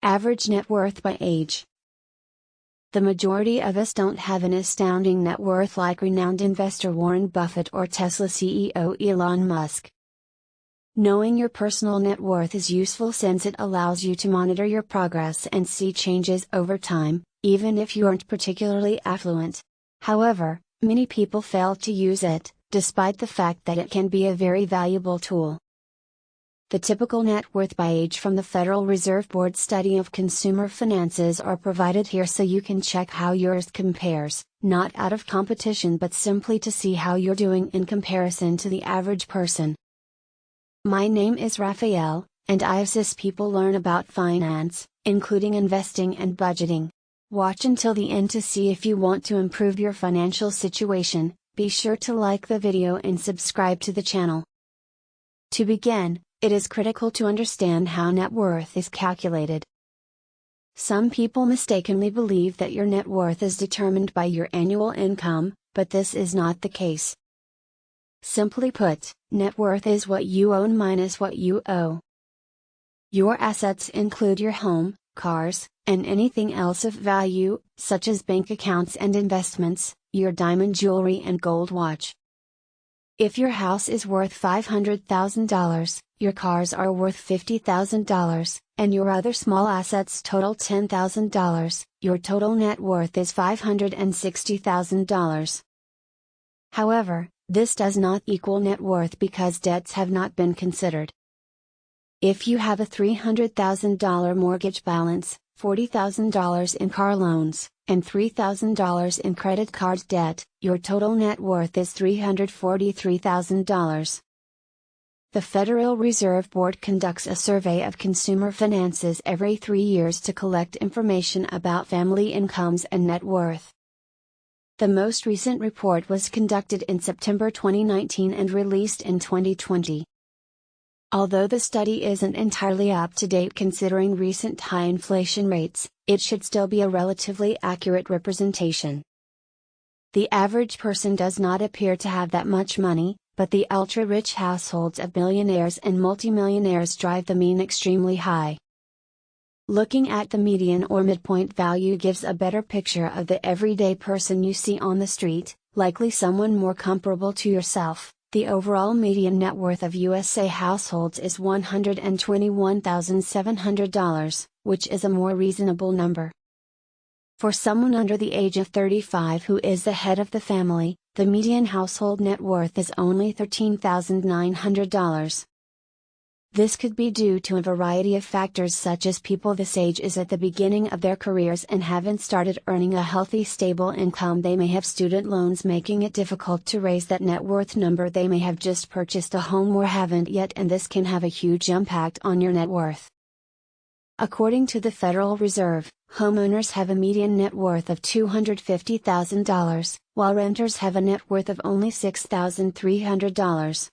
Average net worth by age. The majority of us don't have an astounding net worth like renowned investor Warren Buffett or Tesla CEO Elon Musk. Knowing your personal net worth is useful since it allows you to monitor your progress and see changes over time, even if you aren't particularly affluent. However, many people fail to use it, despite the fact that it can be a very valuable tool. The typical net worth by age from the Federal Reserve Board study of consumer finances are provided here so you can check how yours compares, not out of competition but simply to see how you're doing in comparison to the average person. My name is Raphael, and I assist people learn about finance, including investing and budgeting. Watch until the end to see if you want to improve your financial situation. Be sure to like the video and subscribe to the channel. To begin, it is critical to understand how net worth is calculated. Some people mistakenly believe that your net worth is determined by your annual income, but this is not the case. Simply put, net worth is what you own minus what you owe. Your assets include your home, cars, and anything else of value, such as bank accounts and investments, your diamond jewelry and gold watch. If your house is worth $500,000, your cars are worth $50,000, and your other small assets total $10,000, your total net worth is $560,000. However, this does not equal net worth because debts have not been considered. If you have a $300,000 mortgage balance, $40,000 in car loans, and $3,000 in credit card debt, your total net worth is $343,000. The Federal Reserve Board conducts a survey of consumer finances every 3 years to collect information about family incomes and net worth. The most recent report was conducted in September 2019 and released in 2020. Although the study isn't entirely up to date considering recent high inflation rates, it should still be a relatively accurate representation. The average person does not appear to have that much money, but the ultra-rich households of billionaires and multimillionaires drive the mean extremely high. Looking at the median or midpoint value gives a better picture of the everyday person you see on the street, likely someone more comparable to yourself. The overall median net worth of USA households is $121,700, which is a more reasonable number. For someone under the age of 35 who is the head of the family, the median household net worth is only $13,900. This could be due to a variety of factors such as people this age is at the beginning of their careers and haven't started earning a healthy stable income. They may have student loans making it difficult to raise that net worth number. They may have just purchased a home or haven't yet, and this can have a huge impact on your net worth. According to the Federal Reserve, homeowners have a median net worth of $250,000, while renters have a net worth of only $6,300.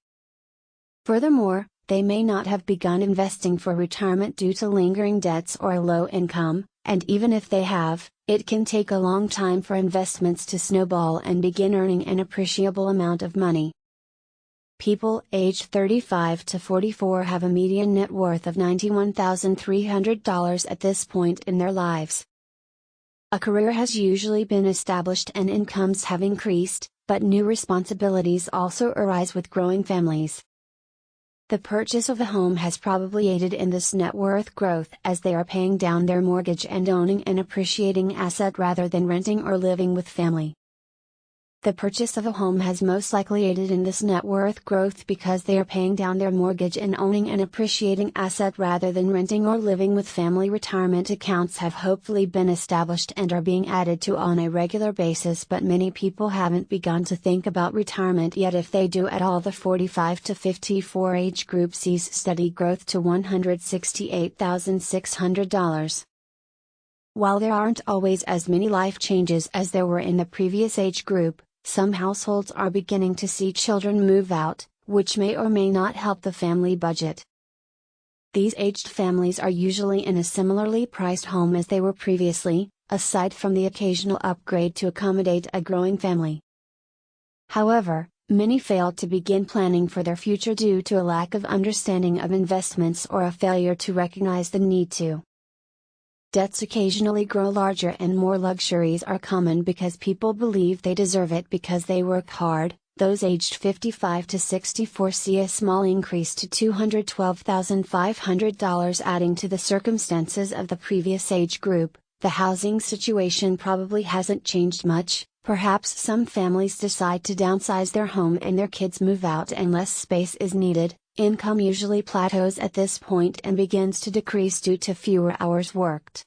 Furthermore, they may not have begun investing for retirement due to lingering debts or a low income, and even if they have, it can take a long time for investments to snowball and begin earning an appreciable amount of money. People aged 35 to 44 have a median net worth of $91,300 at this point in their lives. A career has usually been established and incomes have increased, but new responsibilities also arise with growing families. The purchase of a home has probably aided in this net worth growth as they are paying down their mortgage and owning an appreciating asset rather than renting or living with family. The purchase of a home has most likely aided in this net worth growth because they are paying down their mortgage and owning an appreciating asset rather than renting or living with family. Retirement accounts have hopefully been established and are being added to on a regular basis, but many people haven't begun to think about retirement yet. If they do at all, the 45 to 54 age group sees steady growth to $168,600. While there aren't always as many life changes as there were in the previous age group, some households are beginning to see children move out, which may or may not help the family budget. These aged families are usually in a similarly priced home as they were previously, aside from the occasional upgrade to accommodate a growing family. However, many fail to begin planning for their future due to a lack of understanding of investments or a failure to recognize the need to. Debts occasionally grow larger and more luxuries are common because people believe they deserve it because they work hard. Those aged 55 to 64 see a small increase to $212,500, adding to the circumstances of the previous age group. The housing situation probably hasn't changed much. Perhaps some families decide to downsize their home and their kids move out and less space is needed. Income usually plateaus at this point and begins to decrease due to fewer hours worked.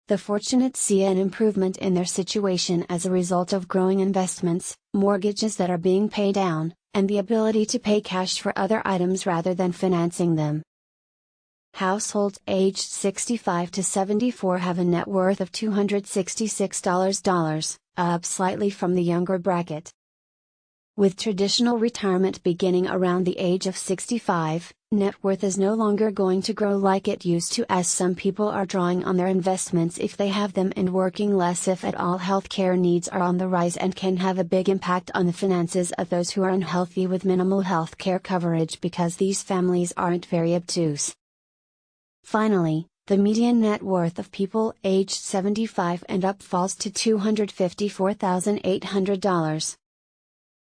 The fortunate see an improvement in their situation as a result of growing investments, mortgages that are being paid down, and the ability to pay cash for other items rather than financing them. Households aged 65 to 74 have a net worth of $266, up slightly from the younger bracket. With traditional retirement beginning around the age of 65, net worth is no longer going to grow like it used to, as some people are drawing on their investments if they have them and working less if at all. Healthcare needs are on the rise and can have a big impact on the finances of those who are unhealthy with minimal healthcare coverage because these families aren't very obtuse. Finally, the median net worth of people aged 75 and up falls to $254,800.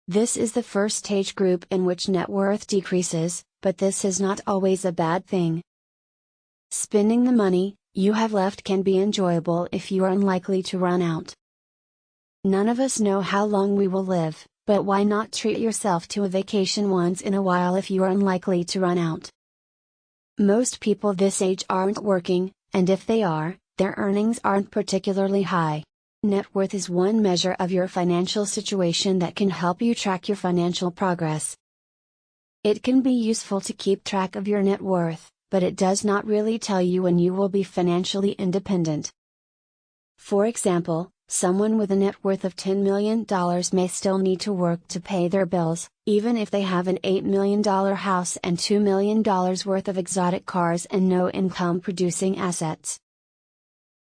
This is the first age group in which net worth decreases, but this is not always a bad thing. Spending the money you have left can be enjoyable if you are unlikely to run out. None of us know how long we will live, but why not treat yourself to a vacation once in a while if you are unlikely to run out? Most people this age aren't working, and if they are, their earnings aren't particularly high. Net worth is one measure of your financial situation that can help you track your financial progress. It can be useful to keep track of your net worth, but it does not really tell you when you will be financially independent. For example, someone with a net worth of $10 million may still need to work to pay their bills, even if they have an $8 million house and $2 million worth of exotic cars and no income producing assets.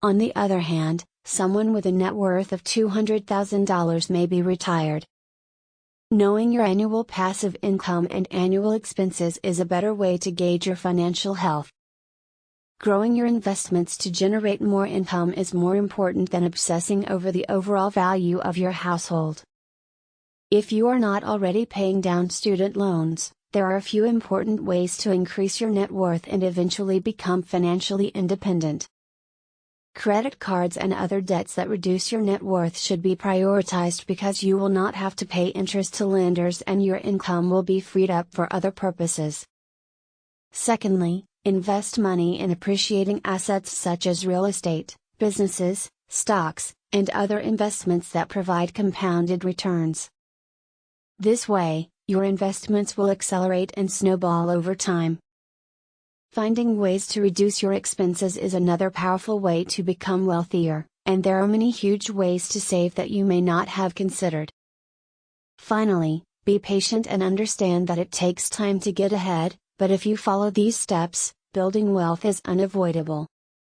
On the other hand, someone with a net worth of $200,000 may be retired. Knowing your annual passive income and annual expenses is a better way to gauge your financial health. Growing your investments to generate more income is more important than obsessing over the overall value of your household. If you are not already paying down student loans, there are a few important ways to increase your net worth and eventually become financially independent. Credit cards and other debts that reduce your net worth should be prioritized because you will not have to pay interest to lenders and your income will be freed up for other purposes. Secondly, invest money in appreciating assets such as real estate, businesses, stocks, and other investments that provide compounded returns. This way, your investments will accelerate and snowball over time. Finding ways to reduce your expenses is another powerful way to become wealthier, and there are many huge ways to save that you may not have considered. Finally, be patient and understand that it takes time to get ahead, but if you follow these steps, building wealth is unavoidable.